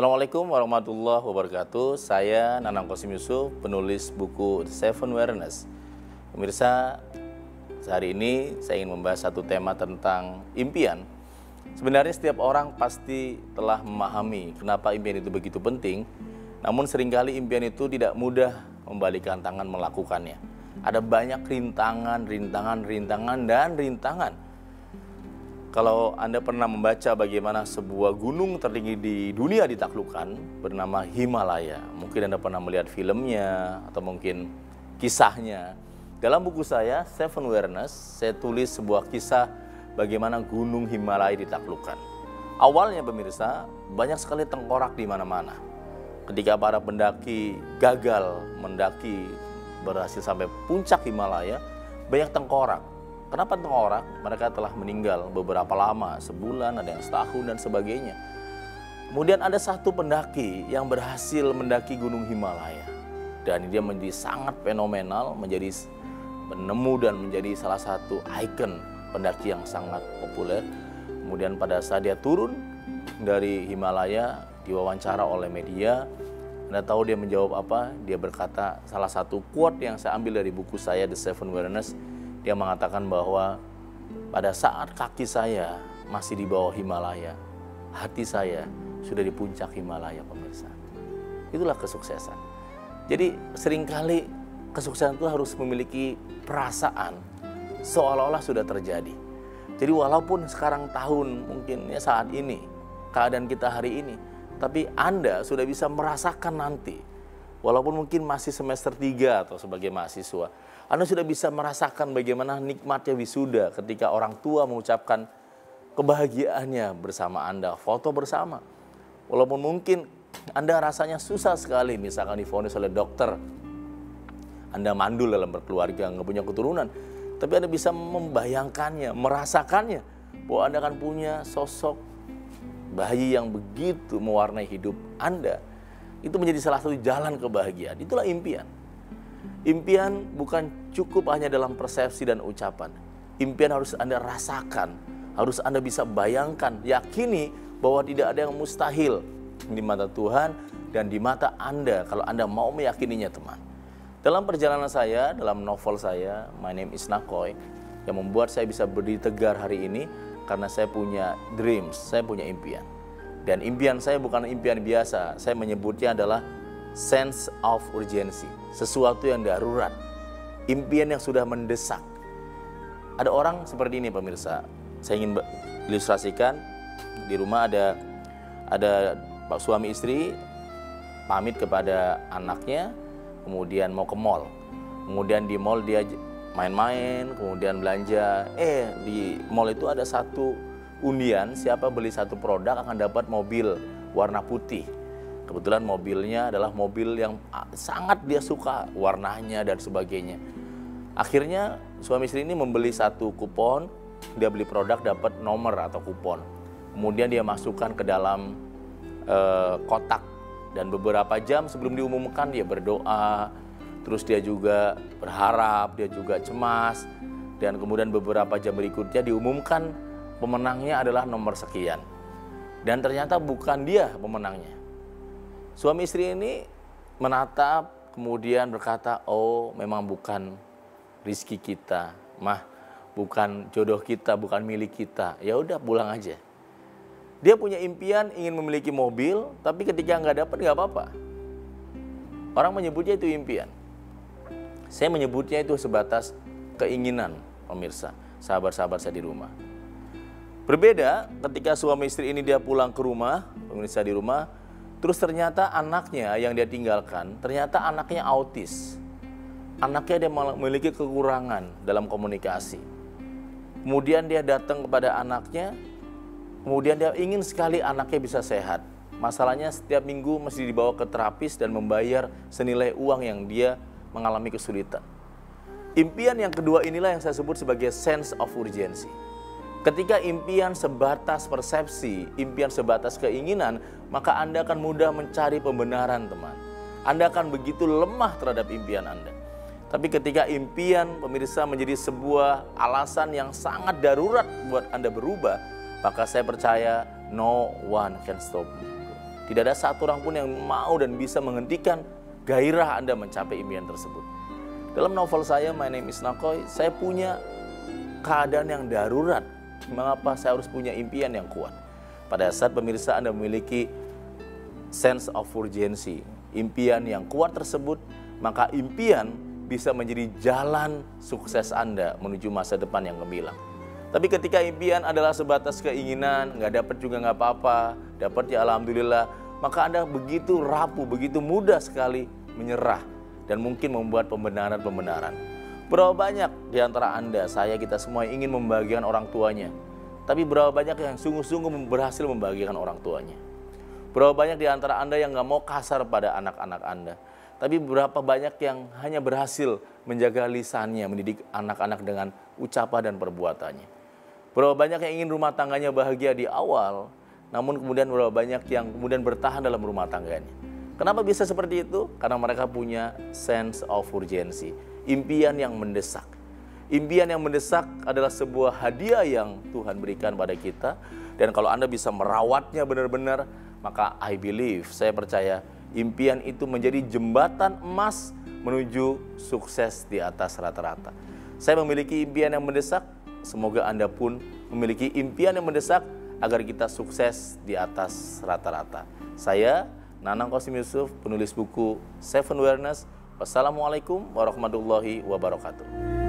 Assalamualaikum warahmatullahi wabarakatuh. Saya Nanang Qasim Yusuf, penulis buku The Seven Awareness. Pemirsa, hari ini saya ingin membahas satu tema tentang impian. Sebenarnya setiap orang pasti telah memahami kenapa impian itu begitu penting, namun seringkali impian itu tidak mudah membalikan tangan melakukannya. Ada banyak rintangan, dan rintangan. Kalau Anda pernah membaca bagaimana sebuah gunung tertinggi di dunia ditaklukkan bernama Himalaya, mungkin Anda pernah melihat filmnya atau mungkin kisahnya. Dalam buku saya, Seven Awareness, saya tulis sebuah kisah bagaimana gunung Himalaya ditaklukkan. Awalnya pemirsa, banyak sekali tengkorak di mana-mana. Ketika para pendaki gagal mendaki berhasil sampai puncak Himalaya, banyak tengkorak. Kenapa tengkorak? Mereka telah meninggal beberapa lama, sebulan, ada yang setahun dan sebagainya. Kemudian ada satu pendaki yang berhasil mendaki gunung Himalaya. Dan dia menjadi sangat fenomenal, menjadi penemu dan menjadi salah satu ikon pendaki yang sangat populer. Kemudian pada saat dia turun dari Himalaya, diwawancara oleh media. Anda tahu dia menjawab apa? Dia berkata salah satu quote yang saya ambil dari buku saya The Seven Awareness. Dia mengatakan bahwa pada saat kaki saya masih di bawah Himalaya, hati saya sudah di puncak Himalaya, pemirsa. Itulah kesuksesan. Jadi seringkali kesuksesan itu harus memiliki perasaan seolah-olah sudah terjadi. Jadi walaupun sekarang tahun mungkin ya saat ini, keadaan kita hari ini, tapi Anda sudah bisa merasakan nanti. Walaupun mungkin masih semester 3 atau sebagai mahasiswa, Anda sudah bisa merasakan bagaimana nikmatnya wisuda ketika orang tua mengucapkan kebahagiaannya bersama Anda, foto bersama. Walaupun mungkin Anda rasanya susah sekali, misalkan divonis oleh dokter, Anda mandul dalam berkeluarga, nggak punya keturunan, tapi Anda bisa membayangkannya, merasakannya, bahwa Anda akan punya sosok bayi yang begitu mewarnai hidup Anda. Itu menjadi salah satu jalan kebahagiaan. Itulah impian. Impian bukan cukup hanya dalam persepsi dan ucapan. Impian harus Anda rasakan, harus Anda bisa bayangkan, yakini bahwa tidak ada yang mustahil di mata Tuhan dan di mata Anda kalau Anda mau meyakininya, teman. Dalam perjalanan saya, dalam novel saya, My Name is Nakoy, yang membuat saya bisa berdiri tegar hari ini karena saya punya dreams, saya punya impian. Dan impian saya bukan impian biasa, saya menyebutnya adalah sense of urgency, sesuatu yang darurat, impian yang sudah mendesak. Ada orang seperti ini pemirsa, saya ingin ilustrasikan, di rumah ada pak suami istri pamit kepada anaknya, kemudian mau ke mall, kemudian di mall dia main-main, kemudian belanja, di mall itu ada satu undian, siapa beli satu produk akan dapat mobil warna putih. Kebetulan mobilnya adalah mobil yang sangat dia suka, warnanya dan sebagainya. Akhirnya suami istri ini membeli satu kupon, dia beli produk dapat nomor atau kupon. Kemudian dia masukkan ke dalam kotak, dan beberapa jam sebelum diumumkan dia berdoa, terus dia juga berharap, dia juga cemas, dan kemudian beberapa jam berikutnya diumumkan pemenangnya adalah nomor sekian. Dan ternyata bukan dia pemenangnya. Suami istri ini menatap, kemudian berkata, oh memang bukan rizki kita, bukan jodoh kita, bukan milik kita. Ya udah pulang aja. Dia punya impian ingin memiliki mobil, tapi ketika nggak dapat nggak apa-apa. Orang menyebutnya itu impian. Saya menyebutnya itu sebatas keinginan, pemirsa, sahabat-sahabat saya di rumah. Berbeda ketika suami istri ini dia pulang ke rumah, pemirsa di rumah, terus ternyata anaknya yang dia tinggalkan, ternyata anaknya autis. Anaknya dia memiliki kekurangan dalam komunikasi. Kemudian dia datang kepada anaknya, kemudian dia ingin sekali anaknya bisa sehat. Masalahnya setiap minggu mesti dibawa ke terapis dan membayar senilai uang yang dia mengalami kesulitan. Impian yang kedua inilah yang saya sebut sebagai sense of urgency. Ketika impian sebatas persepsi, impian sebatas keinginan, maka Anda akan mudah mencari pembenaran, teman. Anda akan begitu lemah terhadap impian Anda. Tapi ketika impian pemirsa menjadi sebuah alasan yang sangat darurat buat Anda berubah, maka saya percaya no one can stop you. Tidak ada satu orang pun yang mau dan bisa menghentikan gairah Anda mencapai impian tersebut. Dalam novel saya, My Name is Nakoy, saya punya keadaan yang darurat. Mengapa saya harus punya impian yang kuat? Pada saat pemirsa Anda memiliki sense of urgency, impian yang kuat tersebut, maka impian bisa menjadi jalan sukses Anda menuju masa depan yang gemilang. Tapi ketika impian adalah sebatas keinginan, nggak dapat juga nggak apa-apa, dapat ya alhamdulillah, maka Anda begitu rapuh, begitu mudah sekali menyerah dan mungkin membuat pembenaran-pembenaran. Berapa banyak di antara Anda, saya, kita semua ingin membahagiakan orang tuanya, tapi berapa banyak yang sungguh-sungguh berhasil membahagiakan orang tuanya? Berapa banyak di antara Anda yang nggak mau kasar pada anak-anak Anda, tapi berapa banyak yang hanya berhasil menjaga lisannya, mendidik anak-anak dengan ucapan dan perbuatannya? Berapa banyak yang ingin rumah tangganya bahagia di awal, namun kemudian berapa banyak yang kemudian bertahan dalam rumah tangganya? Kenapa bisa seperti itu? Karena mereka punya sense of urgency, impian yang mendesak. Impian yang mendesak adalah sebuah hadiah yang Tuhan berikan pada kita. Dan kalau Anda bisa merawatnya benar-benar, maka I believe, saya percaya, impian itu menjadi jembatan emas menuju sukses di atas rata-rata. Saya memiliki impian yang mendesak, semoga Anda pun memiliki impian yang mendesak agar kita sukses di atas rata-rata. Saya, Nanang Qasim Yusuf, penulis buku Seven Awareness. Wassalamualaikum warahmatullahi wabarakatuh.